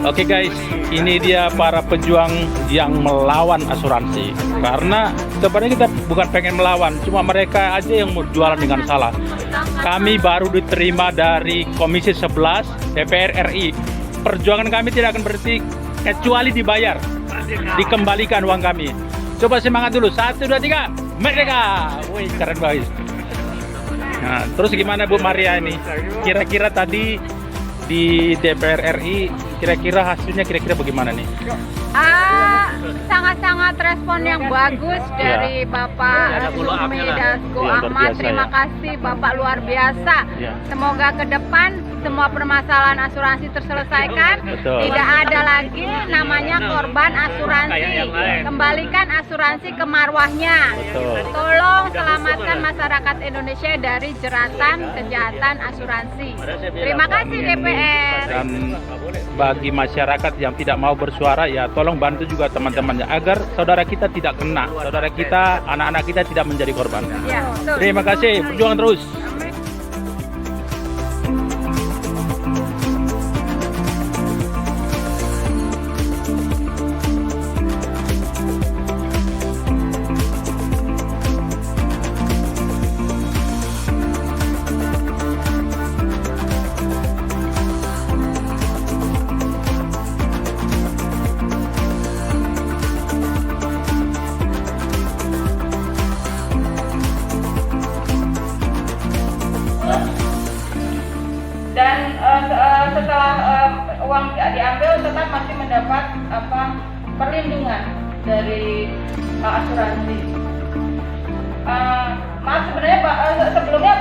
Oke guys, ini dia para pejuang yang melawan asuransi. Karena sebenarnya kita bukan pengen melawan, cuma mereka aja yang mau jualan dengan salah. Kami baru diterima dari Komisi 11 DPR RI. Perjuangan kami tidak akan berhenti kecuali dibayar, dikembalikan uang kami. Coba semangat dulu, 1, 2, 3, merdeka! Wih, keren banget. Nah, terus gimana Bu Maria ini? Kira-kira tadi di DPR RI, kira-kira hasilnya kira-kira bagaimana nih? Sangat-sangat respon yang bagus dari Bapak Sumi Dasko Ahmad. Terima kasih Bapak, luar biasa. Semoga ke depan semua permasalahan asuransi terselesaikan. Tidak ada lagi namanya korban asuransi. Kembalikan asuransi ke marwahnya. Tolong selamatkan masyarakat Indonesia dari jeratan kejahatan asuransi. Terima kasih DPR. Dan bagi masyarakat yang tidak mau bersuara, ya tolong bantu juga teman-temannya agar saudara kita tidak kena, saudara kita, anak-anak kita tidak menjadi korban. Ya, betul. Terima kasih, perjuangan terus. Dan setelah uang diambil tetap masih mendapat perlindungan dari asuransi. Maaf, sebenarnya sebelumnya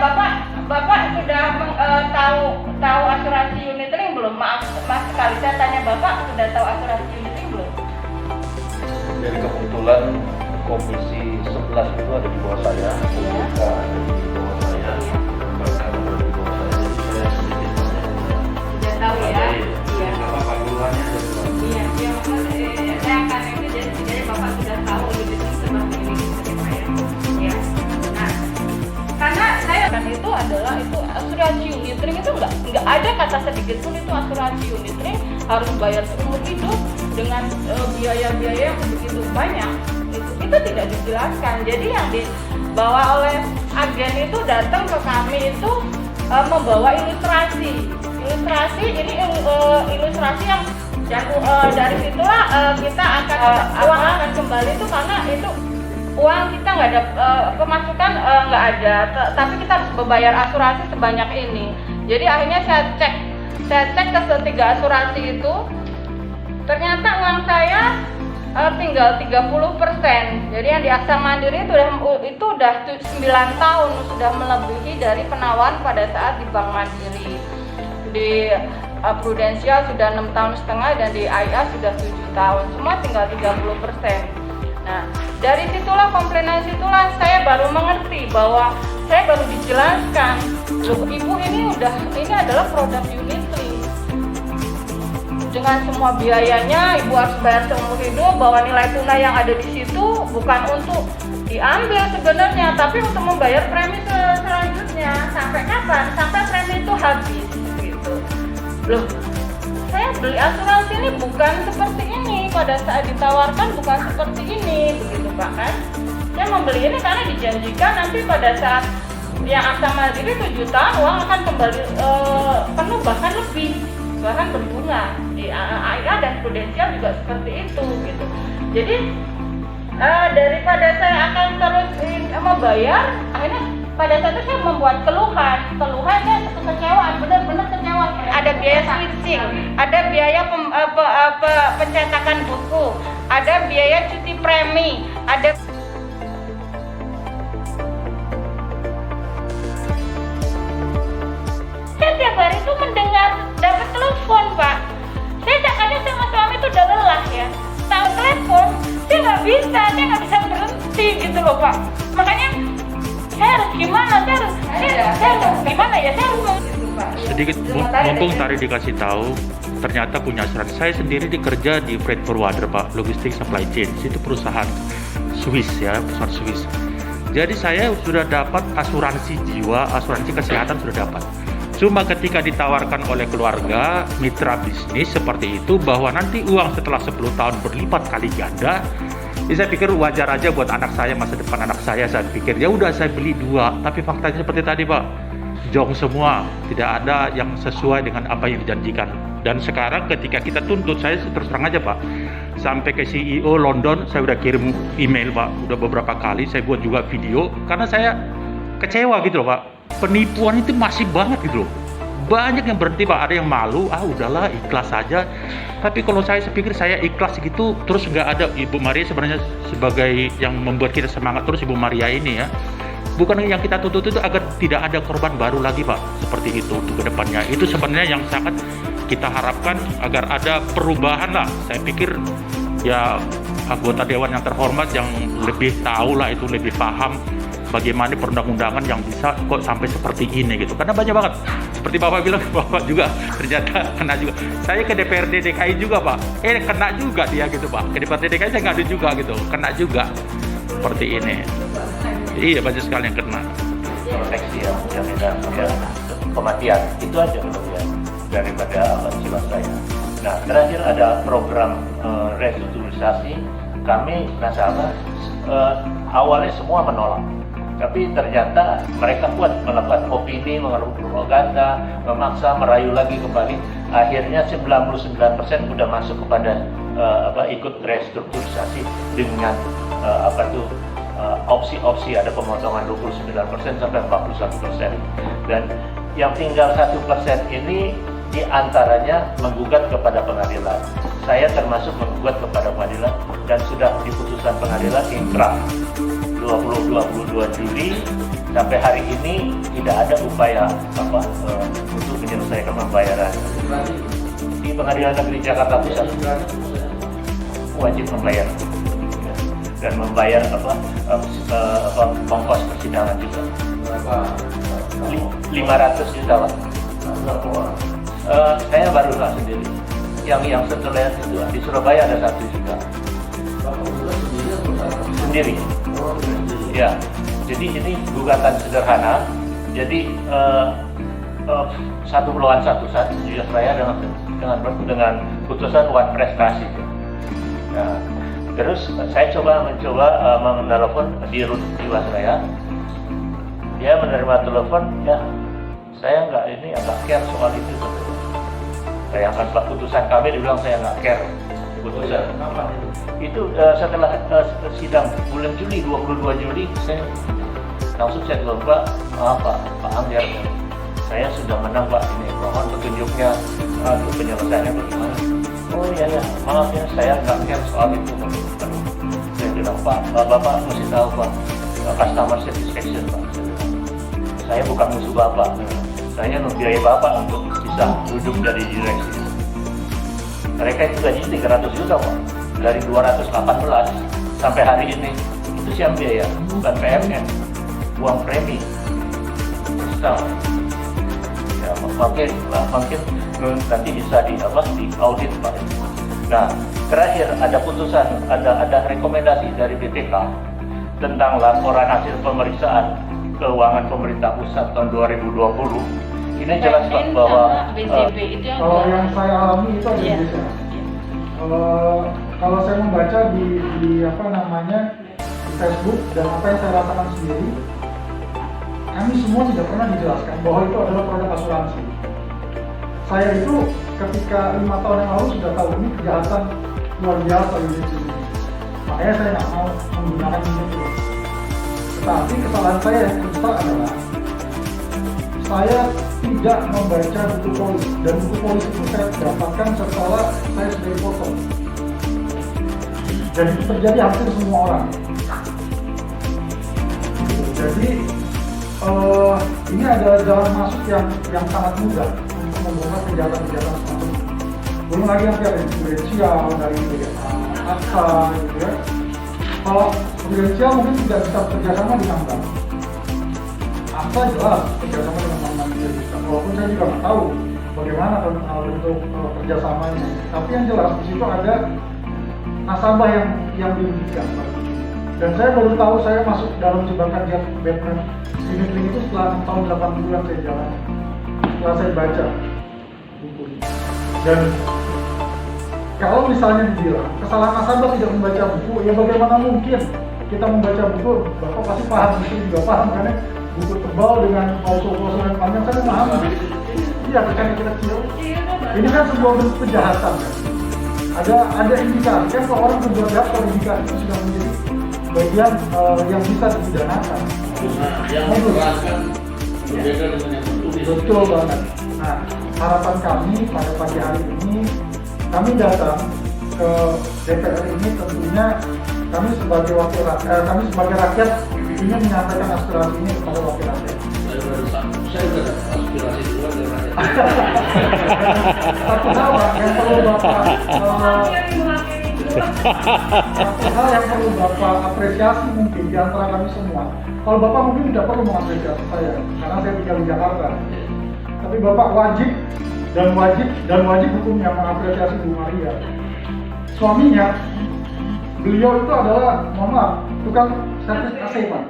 Bapak sudah tahu asuransi unit link belum? Maaf sekali saya tanya, Bapak sudah tahu asuransi unit link belum? Jadi kebetulan Komisi 11 itu ada di bawah saya, OJK ada di bawah saya, bahkan ada di bawah saya. Jadi saya sedikit Sudah tahu ya? Iya. apa panduannya ada di bawah. Iya, saya akan ini jadi Bapak sudah tahu unit link seperti ini gitu Pak ya. Iya. Nah, karena saya kan itu adalah asuransi unit link itu nggak ada kata sedikit pun itu asuransi unit link harus bayar seumur hidup dengan biaya-biaya yang begitu banyak. Itu tidak dijelaskan. Jadi yang dibawa oleh agen itu datang ke kami itu membawa ilustrasi ini ilustrasi yang dari situlah kita akan uang akan kembali itu karena itu uang kita nggak ada pemasukan nggak ada, tapi kita harus membayar asuransi sebanyak ini. Jadi akhirnya saya cek ke ketiga asuransi itu, ternyata uang saya tinggal 30%. Jadi yang di Aksa Mandiri itu udah 9 tahun, sudah melebihi dari penawaran pada saat di Bank Mandiri. Di Prudensial sudah 6,5 tahun dan di AIA sudah 7 tahun. Semua tinggal 30%. Nah, dari situlah komplainan situlah saya baru mengerti bahwa saya baru dijelaskan, loh Ibu ini adalah produk unit link. Dengan semua biayanya Ibu harus bayar seumur hidup, bahwa nilai tunai yang ada di situ bukan untuk diambil sebenarnya, tapi untuk membayar premi selanjutnya. Sampai kapan? Sampai premi itu habis gitu. Loh, saya beli asuransi ini bukan seperti ini, pada saat ditawarkan bukan seperti ini, begitu Pak kan? Saya membeli ini karena dijanjikan nanti pada saat yang Aksa Mandiri 7 tahun uang akan kembali penuh bahkan lebih, bahkan berbunga. Di AIA dan Prudensial juga seperti itu gitu. Jadi daripada saya akan terus membayar, akhirnya pada saat itu saya membuat keluhannya kekecewaan, benar-benar kecewa. Ada biaya switching, ada biaya pencetakan buku, ada biaya cuti premi, ada saya tiap hari itu mendengar dapat telepon Pak. Saya kadang sama suami itu udah lelah ya. Tahu telepon, saya nggak bisa berhenti gitu loh Pak. Makanya saya harus gimana? Saya harus gimana ya? Saya harus Sedikit mumpung tadi dikasih tahu, ternyata punya asuransi. Saya sendiri dikerja di freight forwarder Pak, logistik supply chain. Itu perusahaan Swiss ya, perusahaan Swiss. Jadi saya sudah dapat asuransi jiwa, asuransi kesehatan sudah dapat. Cuma ketika ditawarkan oleh keluarga, mitra bisnis seperti itu, bahwa nanti uang setelah 10 tahun berlipat kali ganda, ya saya pikir wajar aja buat anak saya, masa depan anak saya pikir ya udah saya beli 2. Tapi faktanya seperti tadi Pak, jong semua, tidak ada yang sesuai dengan apa yang dijanjikan. Dan sekarang ketika kita tuntut, saya terus terang aja Pak, sampai ke CEO London saya udah kirim email Pak, udah beberapa kali saya buat juga video, karena saya kecewa gitu loh Pak. Penipuan itu masih banget gitu loh. Banyak yang berhenti Pak, ada yang malu, udahlah ikhlas saja. Tapi kalau saya pikir saya ikhlas gitu, terus nggak ada Ibu Maria sebenarnya sebagai yang membuat kita semangat terus, Ibu Maria ini ya. Bukan yang kita tuntut itu agar tidak ada korban baru lagi Pak, seperti itu untuk kedepannya. Itu sebenarnya yang sangat kita harapkan agar ada perubahan lah. Saya pikir ya anggota dewan yang terhormat yang lebih tahu lah itu, lebih paham bagaimana perundang-undangan yang bisa kok sampai seperti ini gitu. Karena banyak banget, seperti Bapak bilang, Bapak juga ternyata kena juga. Saya ke DPRD DKI juga Pak, kena juga dia gitu Pak. Ke DPRD DKI saya ngadu juga gitu, kena juga seperti ini. Iya, banyak sekali yang kena. Proteksi ya, jaminan ya, kematian itu aja kemudian daripada Jiwasraya. Nah, terakhir ada program restrukturisasi. Kami nasabah awalnya semua menolak. Tapi ternyata mereka kuat melakukan opini, mengeluarkan propaganda, memaksa, merayu lagi kembali. Akhirnya 99% sudah masuk kepada ikut restrukturisasi dengan opsi-opsi, ada pemotongan 29% sampai 41%. Dan yang tinggal 1% ini diantaranya menggugat kepada pengadilan. Saya termasuk menggugat kepada pengadilan dan sudah diputuskan pengadilan inkrah 22 Juli. Sampai hari ini tidak ada upaya untuk menyelesaikan pembayaran. Di Pengadilan Negeri Jakarta Pusat wajib membayar dan membayar ongkos persidangan juga. 500 juta Pak. Saya baru lah sendiri. Yang setelah itu di Surabaya ada 1 juta. Sendiri. Ya. Jadi ini gugatan sederhana. Jadi satu melawan satu Jiwasraya dengan putusan one prestasi. Nah, terus saya mencoba menelepon di rut Jiwasraya. Dia menerima telepon, ya saya nggak care soal itu. Saya angkat putusan kami, dia bilang saya nggak care putusan. Itu setelah sidang bulan Juli, 22 Juli, saya langsung telepon, Pak Angger, saya sudah menang Pak, ini mohon petunjuknya untuk penyelesaiannya bagaimana. Oh iya ya, maaf ya, saya nggak care soal itu. Saya bilang, Pak, Bapak mesti tahu Pak, customer satisfaction Pak. Saya bukan musuh Bapak, saya membiayai Bapak untuk bisa duduk dari direksi. Mereka itu gaji 300 juta Pak, dari 218 sampai hari ini. Itu siapa biaya, bukan PMN, uang premi. Staff. Ya, makin nanti bisa di audit Pak. Nah, terakhir ada putusan, ada rekomendasi dari BPK tentang laporan hasil pemeriksaan keuangan pemerintah pusat tahun 2020. Ini jelas Pak bahwa kalau yang saya alami itu ada di desa. Kalau saya membaca di di Facebook dan apa yang saya rasakan sendiri, kami semua tidak pernah dijelaskan bahwa itu adalah produk asuransi. Saya itu ketika 5 tahun yang lalu sudah tahu ini kejahatan luar biasa unit ini. Makanya saya nggak mau menggunakan unit itu. Tetapi kesalahan saya yang besar adalah saya tidak membaca buku polis, dan buku polis itu saya dapatkan setelah saya sudah dipotong. Dan itu terjadi hampir semua orang. Jadi ini ada jalan masuk yang sangat mudah untuk membongkar kejahatan-kejahatan semacam ini. Belum lagi nanti ada prudensial dari AXA gitu ya. Kalau prudensial mungkin tidak bisa bekerjasama dengan bank. AXA jelas bekerjasama dengan bank tidak bisa. Walaupun saya juga nggak tahu bagaimana bentuk kerjasamanya. Tapi yang jelas di situ ada nasabah yang dirugikan. Dan saya baru tahu saya masuk dalam jebakan Batman unit link itu setelah 6 tahun 8 bulan saya jalan. setelah saya baca bukunya. Dan kalau misalnya dibilang kesalahan nasabah tidak membaca buku, ya bagaimana mungkin kita membaca buku? Bapak pasti paham, mungkin juga paham karena buku tebal dengan klausul-klausul yang panjang kan memahami. Iya, karena kita kecil. Ini kan sebuah bentuk kejahatan kan. Ada indikasi kan kalau orang berbuat jahat, kalau indikasi itu sudah menjadi bagian yang bisa dipidanakan. Yang menjelaskan berbeda dengan yang tertulis. Betul banget. Nah, harapan kami pada pagi hari ini, kami datang ke DPR ini tentunya kami sebagai rakyat ingin menyampaikan aspirasi ini kepada wakil rakyat. Saya sudah aspirasi duluan dari rakyat. Satu hal yang perlu Bapak apresiasi mungkin di antara kami semua. Kalau Bapak mungkin tidak perlu mengapresiasi saya karena saya tinggal di Jakarta. Tapi Bapak wajib hukumnya mengapresiasi Bu Maria. Suaminya, beliau itu adalah, mohon maaf, tukang servis AC, Pak.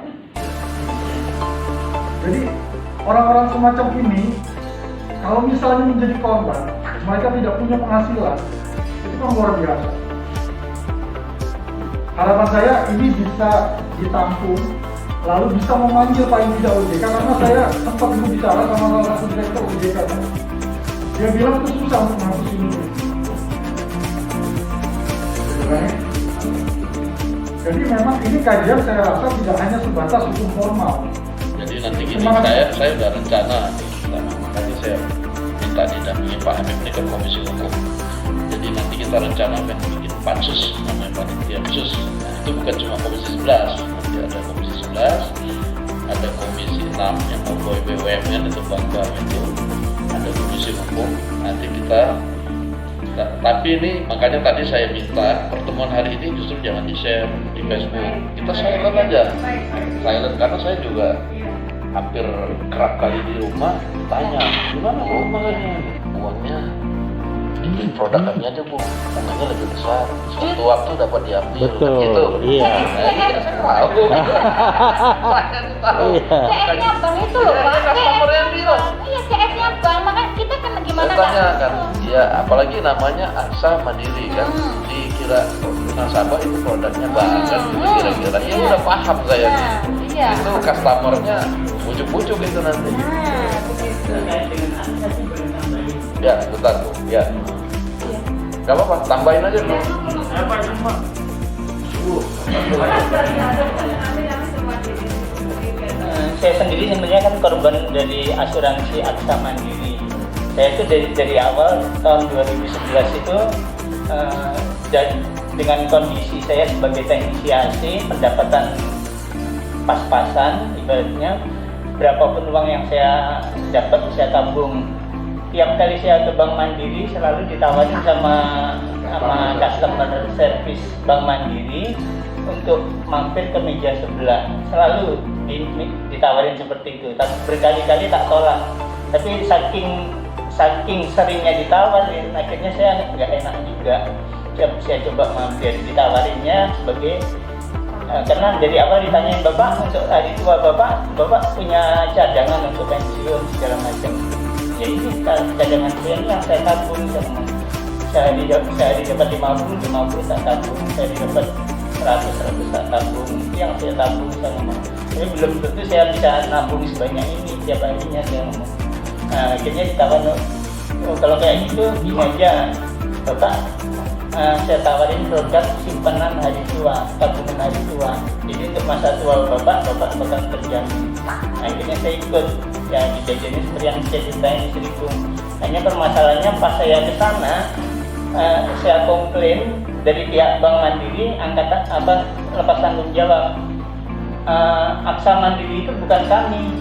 Jadi orang-orang semacam ini, kalau misalnya menjadi korban, mereka tidak punya penghasilan, itu kan luar biasa. Harapan saya ini bisa ditampung, lalu bisa memanggil Pak Indra OJK, karena saya sempat berbicara sama salah satu direktur OJK. Dia bilang itu susah untuk menghapus ini. Jadi memang ini kajian saya rasa tidak hanya sebatas hukum formal. Jadi nanti gini, saya udah rencana makanya saya minta didampingi Pak Habib ini ke Komisi Hukum. Jadi nanti kita rencana akan bikin pansus, namanya panitia khusus. Nah, itu bukan cuma Komisi 11, nanti ada Komisi 11, ada Komisi 6 yang mau BUMN itu bangga itu, ada Komisi Hukum. Nanti kita tapi ini makanya tadi saya minta pertemuan hari ini justru jangan di-share di Facebook. Kita silent aja. Silent karena saya juga hampir kerap kali di rumah tanya, gimana uangnya? Uangnya bikin produk kami aja Bu, uangnya lebih besar. Suatu waktu dapat diambil. Betul, gitu. iya. Iya, saya tahu. Saya tahu. CS-nya Bang itu loh Pak. Customer yang bilang. Iya, CS-nya Bang. Makanya kita kan gimana Saya tanya kan, ya apalagi namanya Aksa Mandiri kan, dikira nasabah itu produknya Bang kan, gitu kira-kira. Ya udah paham saya nih. Iya. Itu customernya bujuk-bujuk itu nanti. Ya, bentar Bu. Ya. Gak apa-apa, tambahin aja dulu. Saya sendiri sebenarnya kan korban dari asuransi Aksa Mandiri. Saya itu dari awal tahun 2011 itu dengan kondisi saya sebagai teknisi AC, pendapatan pas-pasan, ibaratnya berapapun uang yang saya dapat saya tabung. Tiap kali saya ke Bank Mandiri selalu ditawarin sama customer service Bank Mandiri untuk mampir ke meja sebelah. Selalu ditawarin seperti itu. Tapi berkali-kali tak tolak. Tapi saking seringnya ditawarin, akhirnya saya nggak enak juga. Saya coba mampir, ditawarinnya sebagai karena dari awal ditanyain Bapak untuk hari tua Bapak punya cadangan untuk pensiun segala macam. Ya ini cadangan saya ini yang saya tabung sehari dapat 50 tak tabung, sehari dapat 100 tak tabung, itu yang saya tabung saya ngomong. Tapi belum tentu saya bisa nabung sebanyak ini tiap harinya saya ngomong. Nah, akhirnya ditawarin, kalau kayak gitu gini aja Bapak, saya tawarin produk simpanan hari tua, tabungan hari tua. Jadi untuk masa tua Bapak bakal terjamin. Akhirnya saya ikut. Ya kejadiannya seperti yang saya ceritain istriku. Hanya permasalahannya pas saya ke sana, saya komplain dari pihak Bank Mandiri angkatan lepas tanggung jawab. Aksa Mandiri itu bukan kami.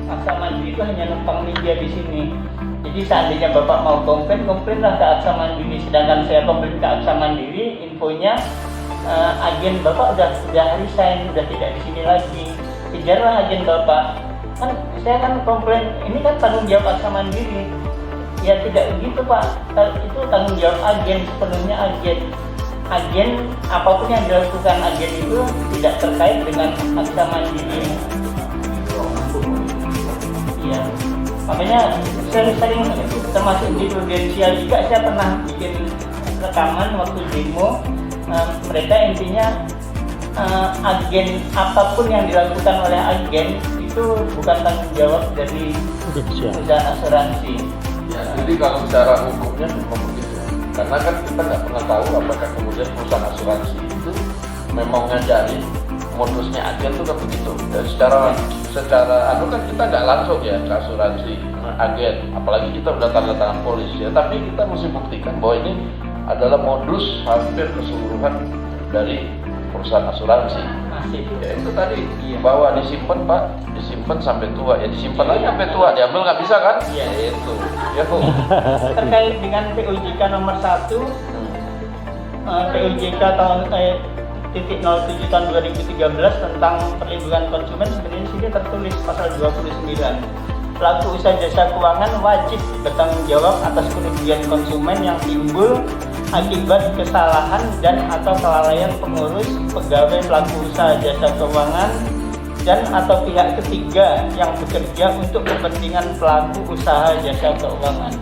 Aksa Mandiri itu hanya numpang media di sini. Jadi seandainya Bapak mau komplainlah ke Aksa Mandiri. Sedangkan saya komplain ke Aksa Mandiri, infonya agen Bapak udah resign, udah tidak di sini lagi. Kejarlah agen Bapak. Kan saya kan komplain, ini kan tanggung jawab Aksa Mandiri. Ya tidak begitu Pak, itu tanggung jawab agen, sepenuhnya agen apapun yang dilakukan agen itu tidak terkait dengan Aksa Mandiri. Iya. Makanya sering-sering termasuk di prudensial juga saya pernah bikin rekaman waktu demo. Mereka intinya agen apapun yang dilakukan oleh agen itu bukan tanggung jawab dari perusahaan asuransi. Ya, jadi kalau secara hukumnya memang begitu. Karena kan kita nggak pernah tahu apakah kemudian perusahaan asuransi itu memang ngajarin modusnya agen itu kan begitu. Dan secara kan kita nggak langsung ya ke asuransi agen, apalagi kita udah tanda tangan polis ya. Tapi kita mesti buktikan bahwa ini adalah modus hampir keseluruhan dari perusahaan asuransi. Ya itu tadi bahwa disimpan Pak, disimpan sampai tua ya, disimpan aja sampai tua, diambil nggak bisa kan? Ya itu. Ya tuh. Terkait dengan PUJK nomor 1 PUJK tahun 07 tahun 2013 tentang perlindungan konsumen, sebenarnya di sini tertulis pasal 29. Pelaku usaha jasa keuangan wajib bertanggung jawab atas kerugian konsumen yang timbul akibat kesalahan dan atau kelalaian pengurus, pegawai pelaku usaha jasa keuangan dan atau pihak ketiga yang bekerja untuk kepentingan pelaku usaha jasa keuangan.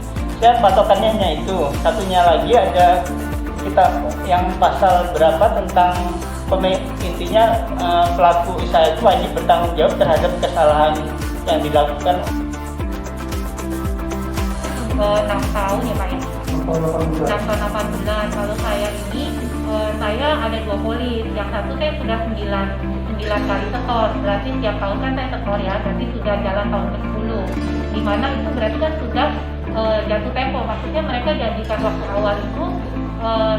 Saya patokannya hanya itu. Satunya lagi ada kita yang pasal berapa tentang intinya pelaku usaha itu wajib bertanggung jawab terhadap kesalahan yang dilakukan. 6 tahun ya Pak ya. 6 tahun 8 bulan. Kalau saya ini saya ada 2 polis. Yang satu saya sudah 9 kali setor. Berarti setiap tahun kan saya setor ya. Berarti sudah jalan tahun ke-10. Dimana itu berarti kan sudah jatuh tempo. Maksudnya mereka jadikan waktu awal itu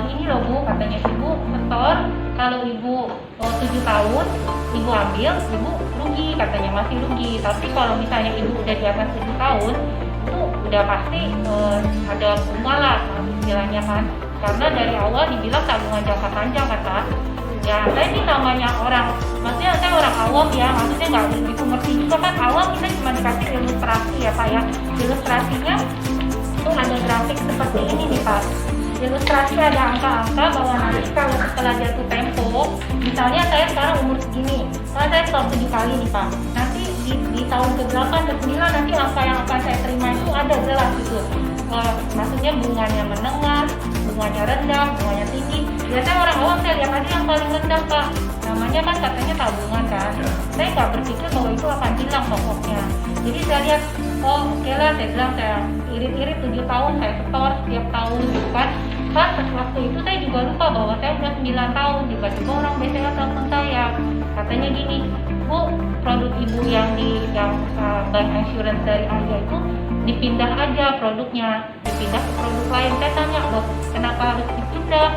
ini loh Bu, katanya Ibu setor, kalau Ibu 7 tahun Ibu ambil, Ibu rugi, katanya masih rugi. Tapi kalau misalnya Ibu udah di atas 7 tahun itu udah pasti ada bunga lah istilahnya kan, karena dari awal dibilang tabungan jangka panjang kata. Ya saya sih namanya orang, maksudnya saya orang awam ya, maksudnya nggak begitu ngerti juga kan, awam kita cuma dikasih ilustrasi ya Pak ya. Ilustrasinya itu ada grafik seperti ini nih Pak. Ilustrasi ada angka-angka bahwa nanti kalau setelah jatuh tempo, misalnya saya sekarang umur segini, saya setor 7 kali nih Pak, nanti di tahun ke-8 dan 9 nanti angka yang akan saya terima itu ada jelas gitu. Maksudnya bunganya menengah, bunganya rendah, bunganya tinggi. Biasanya orang awam saya lihat aja yang paling rendah Pak, namanya kan katanya tabungan kan. Saya nggak berpikir bahwa itu akan hilang pokoknya. Jadi saya lihat, oh oke lah, saya bilang saya irit-irit 7 tahun saya setor setiap tahun gitu kan. Pas waktu itu saya juga lupa bahwa saya udah 9 tahun, tiba-tiba orang BCA telepon saya, katanya gini, Bu, produk Ibu yang bank insurance dari Asia itu dipindah aja produknya, dipindah ke produk lain. Saya tanya, loh kenapa harus dipindah?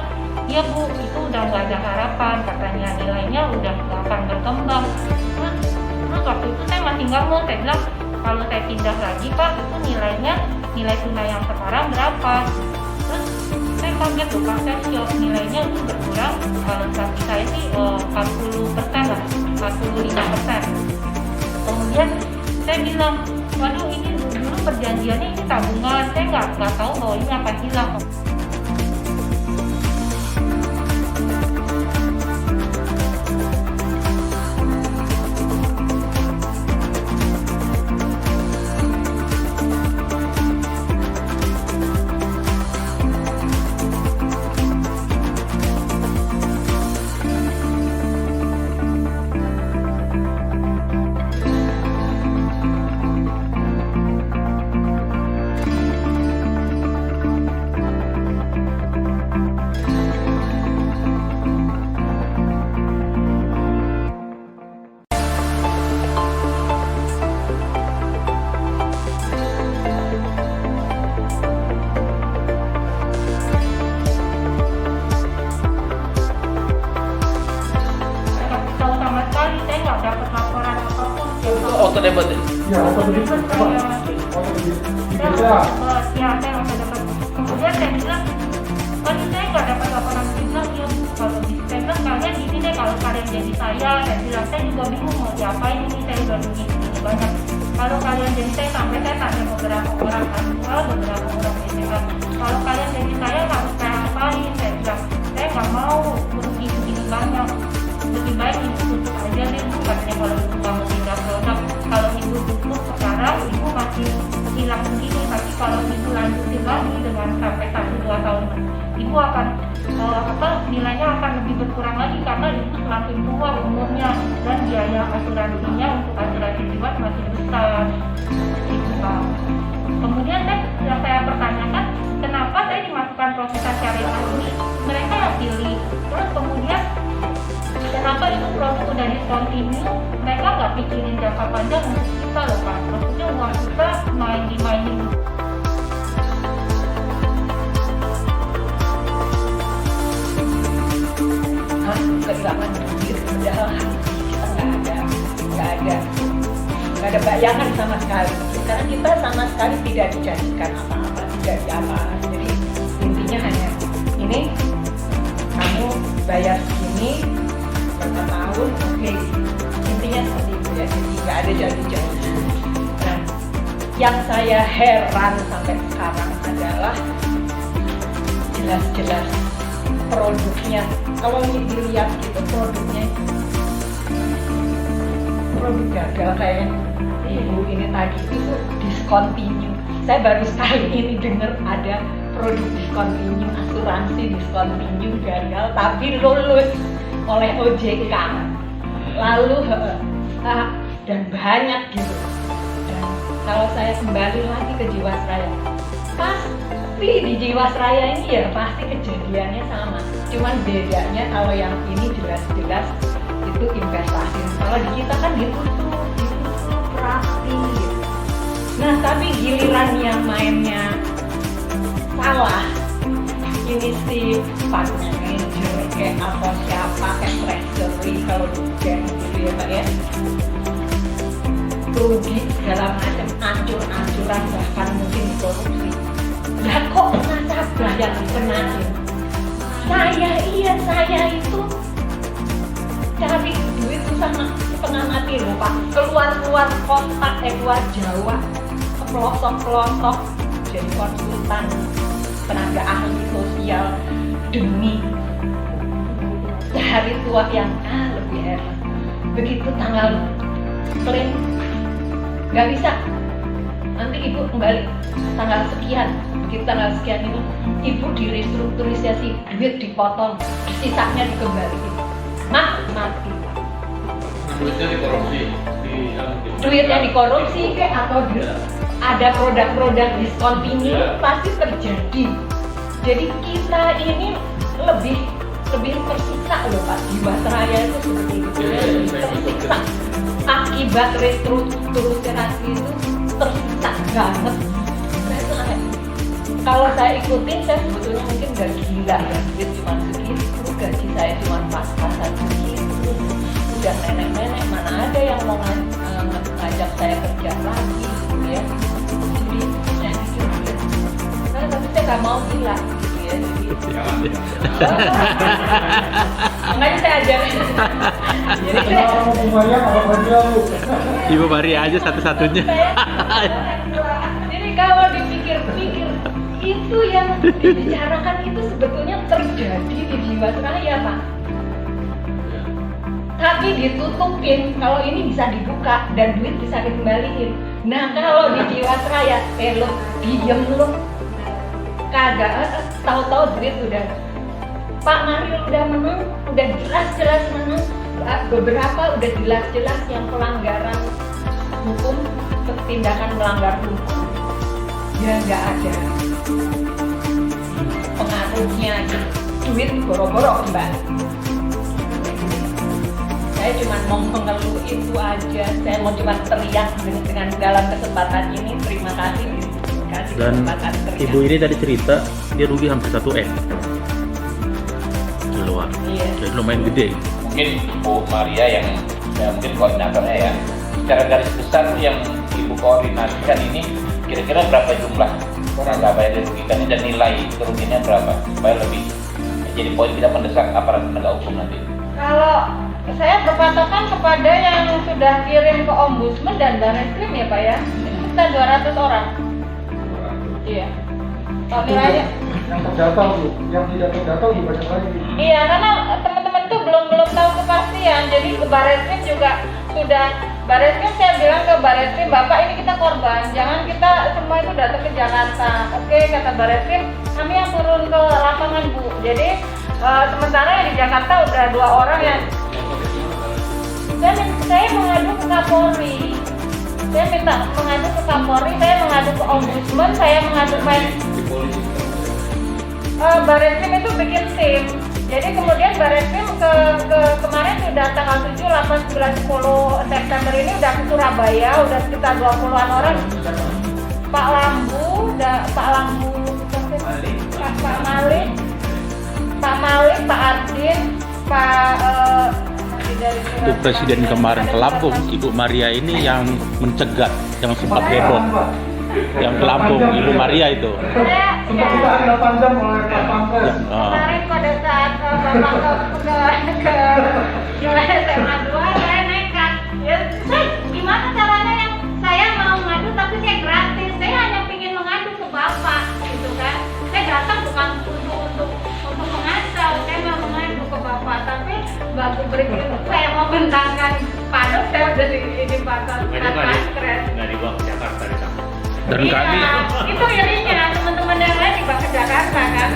Ya Bu, itu udah nggak ada harapan, katanya nilainya udah nggak akan berkembang. Terus waktu itu saya masih nggak mau, saya bilang kalau saya pindah lagi Pak, itu nilai tunai yang sekarang berapa? Terus saya kaget loh Pak, saya shock, nilainya itu berkurang. Kalau bagi saya sih 40% lah, 45%. Kemudian saya bilang, waduh ini dulu perjanjiannya ini tabungan, saya nggak tahu bahwa ini akan hilang. Auto debit ya? Ya, auto debit. Ya, saya auto debit. Kemudian saya bilang, ini saya nggak dapat laporan. Bilang, ya Bu, kalau saya bilang kalian gini deh, kalau kalian jadi saya bilang, saya juga bingung mau diapain ini, saya udah rugi banyak. Kalau kalian jadi saya, sampai saya tanya beberapa orang kan, beberapa orang BCA, kalau kalian jadi saya harus saya apain? Saya bilang, saya nggak mau rugi begini banyak. Lebih baik Ibu tutup aja deh Bu, katanya kalau Ibu nggak mau pindah produk. Kalau Ibu tutup sekarang, Ibu masih akan nilainya akan lebih berkurang lagi karena itu semakin tua umurnya dan biaya asuransinya untuk asuransi jiwa semakin besar. Gitu, Pak. Kemudian kan yang saya pertanyakan, kenapa saya dimasukkan proses syariah ini, mereka yang pilih. Terus kemudian kenapa itu produk udah discontinue, mereka nggak pikirin jangka panjang untuk kita loh Pak. Maksudnya uang kita main-mainin. Kehilangan duit, padahal kita nggak ada bayangan sama sekali. Karena kita sama sekali tidak dijanjikan apa-apa, tidak apa. Jadi intinya hanya ini, kamu bayar segini berapa tahun, oke. Intinya seperti itu ya. Jadi nggak ada janji-janji. Nah, yang saya heran sampai sekarang adalah jelas-jelas produknya. Kalau dilihat itu produknya produk gagal kayak ibu ini tadi itu discontinue. Saya baru sekali ini dengar ada produk discontinue, asuransi discontinue gagal tapi lulus oleh OJK. Lalu dan banyak gitu. Dan kalau saya kembali lagi ke Jiwasraya, pasti di Jiwasraya ini ya pasti kejadiannya sama. Cuman bedanya kalau yang ini jelas-jelas itu investasi. Kalau di kita kan ditutup rapi. Nah tapi giliran yang mainnya salah, ini si fund manager kayak atau siapa kayak treasury kalau jadi gitu ya Pak ya, rugi segala macam, ancur-ancuran bahkan mungkin korupsi. Lah kok nasabah yang dikenain? Saya itu cari duit susah setengah mati loh Pak. Keluar kota, keluar Jawa, ke pelosok-pelosok jadi konsultan tenaga ahli sosial demi hari tua yang lebih enak. Begitu tanggal klaim nggak bisa, nanti ibu kembali tanggal sekian. Begitu tanggal sekian ini ibu direstrukturisasi, duit dipotong, sisanya dikembalikan. Mati. Duitnya dikorupsi. Duitnya dikorupsi kayak atau ada produk-produk discontinue pasti terjadi. Jadi kita ini lebih tersiksa loh Pak. Jiwasraya itu seperti itu ya, lebih tersiksa. Akibat restrukturisasi itu tersiksa banget. Kalau saya ikutin, saya sebetulnya mungkin gak gila ya, duit cuma segitu, gaji saya cuma pas-pasan segitu. Udah nenek-nenek, mana ada yang mau ngajak saya kerja lagi gitu ya. Jadi saya pikir, tapi saya gak mau gila gitu ya. Jadi, makanya saya ajarin. Jadi Ibu Maria aja satu-satunya. Jadi kalau dipikir-pikir, itu yang dibicarakan itu sebetulnya terjadi di Jiwasraya Pak. Tapi ditutupin, kalau ini bisa dibuka dan duit bisa dikembaliin. Nah kalau di Jiwasraya, lo diem lo, kagak, tahu-tahu duit udah, Pak Mario udah menang, udah jelas-jelas menang. Beberapa udah jelas-jelas yang pelanggaran hukum, tindakan melanggar hukum, ya nggak ada pengaruhnya, duit boro-boro kembali. Saya cuma mau mengeluh itu aja, saya mau cuma teriak dengan dalam kesempatan ini. Terima kasih dikasih Dan kesempatan teriak. ibu ini tadi cerita dia rugi hampir 1 M di luar. Iya. Jadi lumayan gede. Mungkin Bu Maria yang mungkin koordinatornya ya, secara garis besar yang Ibu koordinasikan ini kira-kira berapa jumlah nasabah yang dirugikan dan nilai kerugiannya berapa supaya lebih jadi poin kita mendesak aparat penegak hukum nanti. Kalau saya berpatokan kepada yang sudah kirim ke Ombudsman dan Barreskrim ya Pak ya, itu kita 200 orang. Iya. Kalau nilainya yang terdata Bu, yang tidak terdata lebih banyak lagi. iya, karena teman-teman tuh belum tahu kepastian. Jadi ke Barreskrim juga sudah Bareskrim saya bilang ke Bareskrim, Bapak ini kita korban, jangan kita semua itu datang ke Jakarta. Oke, kata Bareskrim, kami yang turun ke lapangan Bu. Jadi sementara di Jakarta udah 2 orang yang saya mengadu ke Kapolri. Saya minta mengadu ke Kapolri, saya mengadu ke Ombudsman, saya mengadu ke Bareskrim itu bikin tim. Jadi kemudian Bareskrim kemarin sudah tanggal 7, 8, 9, 10 September ini udah ke Surabaya, udah sekitar 20-an orang. Pak Lambu, Pak Malik, Pak Ardin, Itu presiden kemarin ke Lampung, Ibu Maria ini yang mencegat, yang sempat heboh. Yang ke Lampung, Ibu Maria itu. Sudah 8 jam oleh Pak Pampres. Kemarin pada saat Bapak ke SMA 2, saya nekat. Ya, gimana caranya yang saya mau ngadu tapi saya gratis. Saya hanya ingin mengadu ke Bapak, gitu kan. Saya datang bukan untuk mengacau, saya mau mengadu ke Bapak. Tapi waktu berikutnya saya mau bentangkan padok, saya udah di pasal keren. Nggak dibawa ke Jakarta di sana. Dan kami itu irinya teman-teman yang lain dibawa ke Jakarta kan.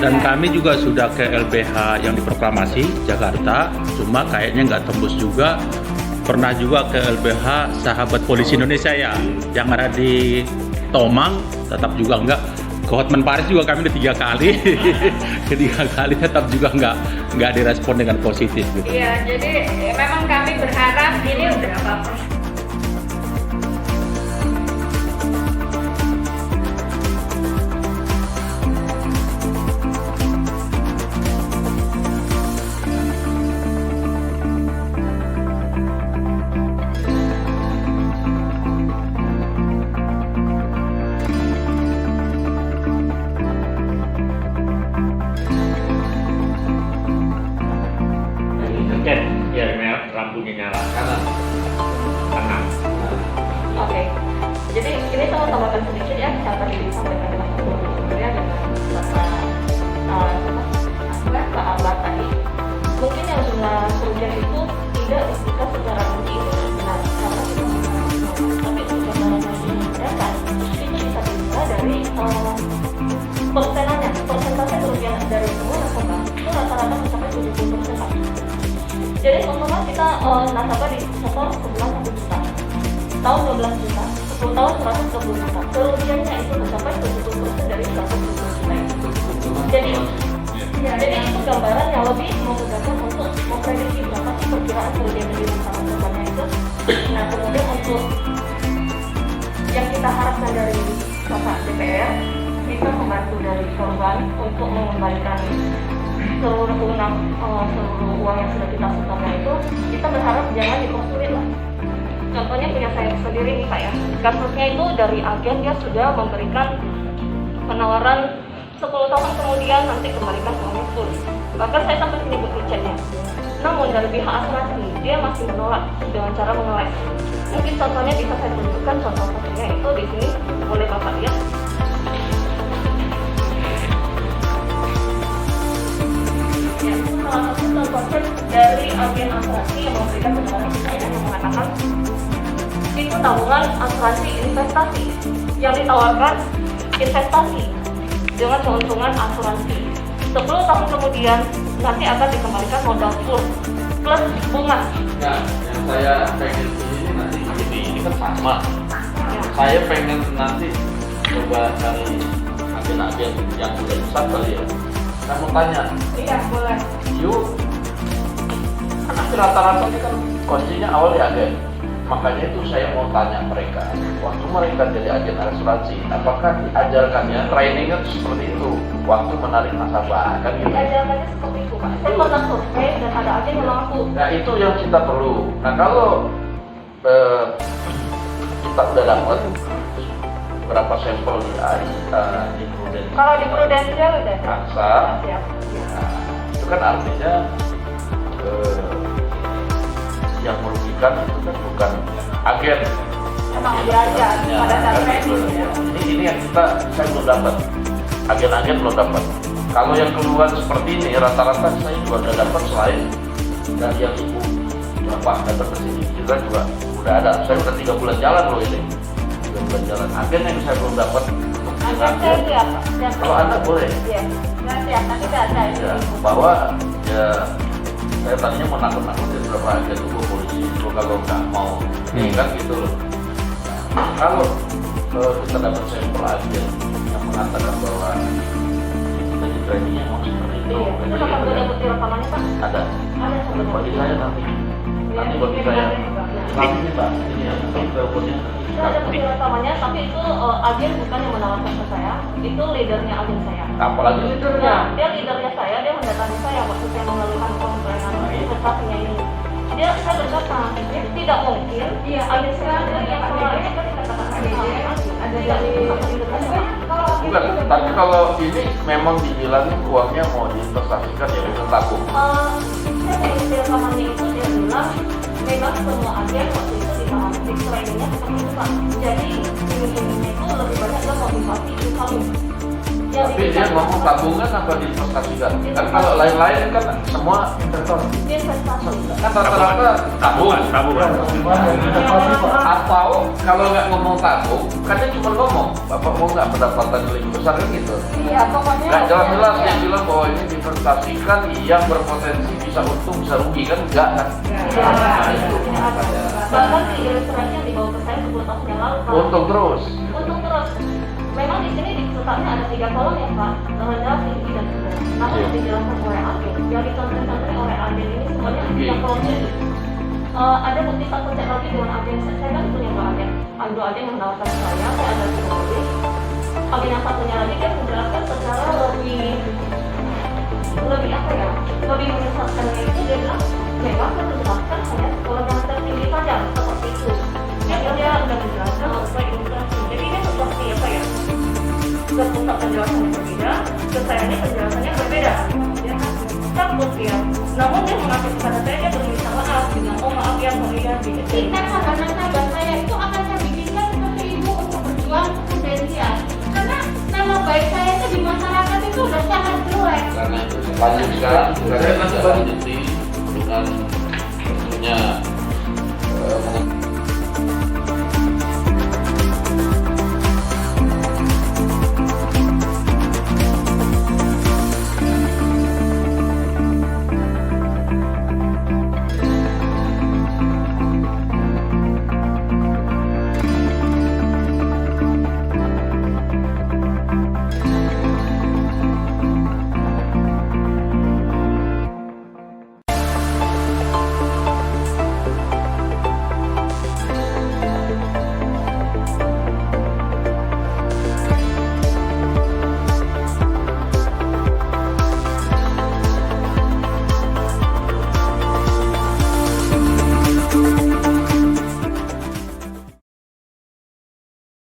dan kami juga sudah ke LBH yang diproklamasi Jakarta, cuma kayaknya nggak tembus juga. Pernah juga ke LBH Sahabat Polisi Indonesia ya, yang ada di Tomang, tetap juga nggak. Ke Hotman Paris juga kami udah 3 kali, ketiga kali tetap juga nggak direspon dengan positif gitu. Iya, jadi memang kami berharap ini udah apa. Ya, lampunya nyala kanan. Oke. Jadi ini saya mau tambahkan sedikit ya, apa yang disampaikan oleh Pak Surya dan Pak Abah tadi. Mungkin yang jumlah kerugian itu tidak disebutkan secara rinci itu benar, karena kita tapi untuk gambaran yang digunakan itu bisa dilihat dari persenannya, persentase kerugian dari semua nasabah itu rata-rata mencapai 70%. Jadi umpama kita nasabah di setor sebulan 1 juta, tahun 12 juta, 10 tahun 120 juta. Kerugiannya itu mencapai 70% dari 120 juta itu. Jadi itu gambaran yang lebih memudahkan untuk memprediksi berapa sih perkiraan kerugian dari nasabah itu. Nah kemudian untuk yang kita harapkan dari Bapak DPR, kita membantu dari korban untuk mengembalikan seluruh uang yang sudah kita setorkan itu, kita berharap jangan dipersulit lah. Contohnya punya saya sendiri nih Pak ya, kasusnya itu dari agen dia sudah memberikan penawaran 10 tahun kemudian nanti kembalikan uangnya full. Bahkan saya sampai sini bekerjanya. Namun dari pihak asuransi dia masih menolak dengan cara mengeles. Mungkin contohnya bisa saya tunjukkan, contoh satunya itu di sini boleh Bapak lihat. Salah satu contohnya dari agen asuransi yang memberikan penawaran saya yang mengatakan itu tabungan asuransi investasi yang ditawarkan investasi dengan keuntungan asuransi 10 tahun kemudian nanti akan dikembalikan modal full plus bunga. Nah, yang saya pengen ini nanti ini kan sama. Saya pengen nanti coba cari agen-agen yang sudah besar kali ya. Saya mau tanya. Iya boleh. Yuk, karena rata-rata ini kan kuncinya awal ya agen. Makanya itu saya mau tanya mereka, waktu mereka jadi agen asuransi, apakah diajarkannya trainingnya seperti itu waktu menarik nasabah kan gitu? Diajarkannya seperti itu Pak. Saya pernah survei dan ada agen yang mengaku. Nah itu yang kita perlu. Nah kalau kita udah dapat berapa sampel di Prudential? Kalau di Prudential udah. AXA. Siap. Nah, itu kan artinya yang merugikan itu kan bukan agen. Emang diajar pada saat training ya. Ini yang saya belum dapat. Agen-agen belum dapat. Kalau yang keluar seperti ini rata-rata saya juga udah dapat selain dari yang ibu bapak datang ke sini kita juga udah ada. Saya udah 3 bulan jalan loh ini. 3 bulan jalan. Agen yang saya belum dapat. Agen saya siapa? Kalau Anda boleh. Iya. Nanti akan tidak ada itu. Ya, bahwa ya saya tadinya mau nakut-nakutin berapa agen itu polisi itu kalau nggak mau ini kan gitu loh. Nah, kalau kita dapat sampel agen yang mengatakan bahwa kita trainingnya mau seperti itu, Iya. Itu kapan boleh bukti rekamannya Pak? ada. Ada sebenarnya. Bagi saya nanti bagi saya ini Pak, ini yang teleponnya. Itu ada bukti rekamannya, tapi itu agen bukan yang menawarkan ke saya, itu leadernya agen saya. Apalagi Nah, dia leadernya saya, dia mendatangi saya waktu saya mengeluhkan komplainan investasinya ini. Saya berkata, tidak mungkin agen saya yang keluar itu kan dikatakan ada bukan, tapi kalau ini memang dibilangin uangnya mau diinvestasikan ya udah tabung. Saya mengisi rekamannya itu dia bilang memang semua agen waktu itu di trainingnya seperti itu Pak. Jadi ini itu lebih banyak ke motivasi kamu. Tapi dia ngomong tabungan apa diinvestasikan? Kan kalau lain-lain kan semua Investasi. investasi. kan rata-rata tabungan. Atau kalau nggak ngomong tabung, kan dia cuma ngomong, Bapak mau nggak pendapatan lebih besar kan gitu? Iya, pokoknya Nggak jelas-jelas dia bilang bahwa ini diinvestasikan yang berpotensi bisa untung bisa rugi kan enggak kan? Nah itu makanya. bahkan di ilustrasi yang dibawa ke saya 10 tahun yang lalu Pak. Untung terus. Untung terus. Memang di sini di pusatnya ada 3 kolom ya Pak, rendah, tinggi dan sedang. Namun yang dijelaskan oleh agen, yang ditonton-tonton oleh agen ini semuanya yang kolomnya itu. Ada bukti satu cek lagi dengan agen saya kan punya 2 agen. Ada 2 agen yang menawarkan saya ada penulis. Agen yang satunya lagi dia menjelaskan secara lebih apa ya? Lebih menyesatkannya itu dia bilang memang saya menjelaskan hanya sekolah yang tertinggi saja seperti itu. Jadi dia udah menjelaskan sesuai ilustrasi. Jadi ini seperti apa ya? Ke pusat penjelasannya berbeda, ke sayanya penjelasannya berbeda. Ya kan? Takut dia. Namun dia mengaku kepada saya dia berminta maaf bilang oh maaf ya mulia gitu. Kita karena sahabat saya itu akan saya bikinkan seperti ibu untuk berjuang prudensial. Karena nama baik saya itu di masyarakat itu udah sangat jelek. Karena itu lanjut sekarang. Saya nanti lanjut.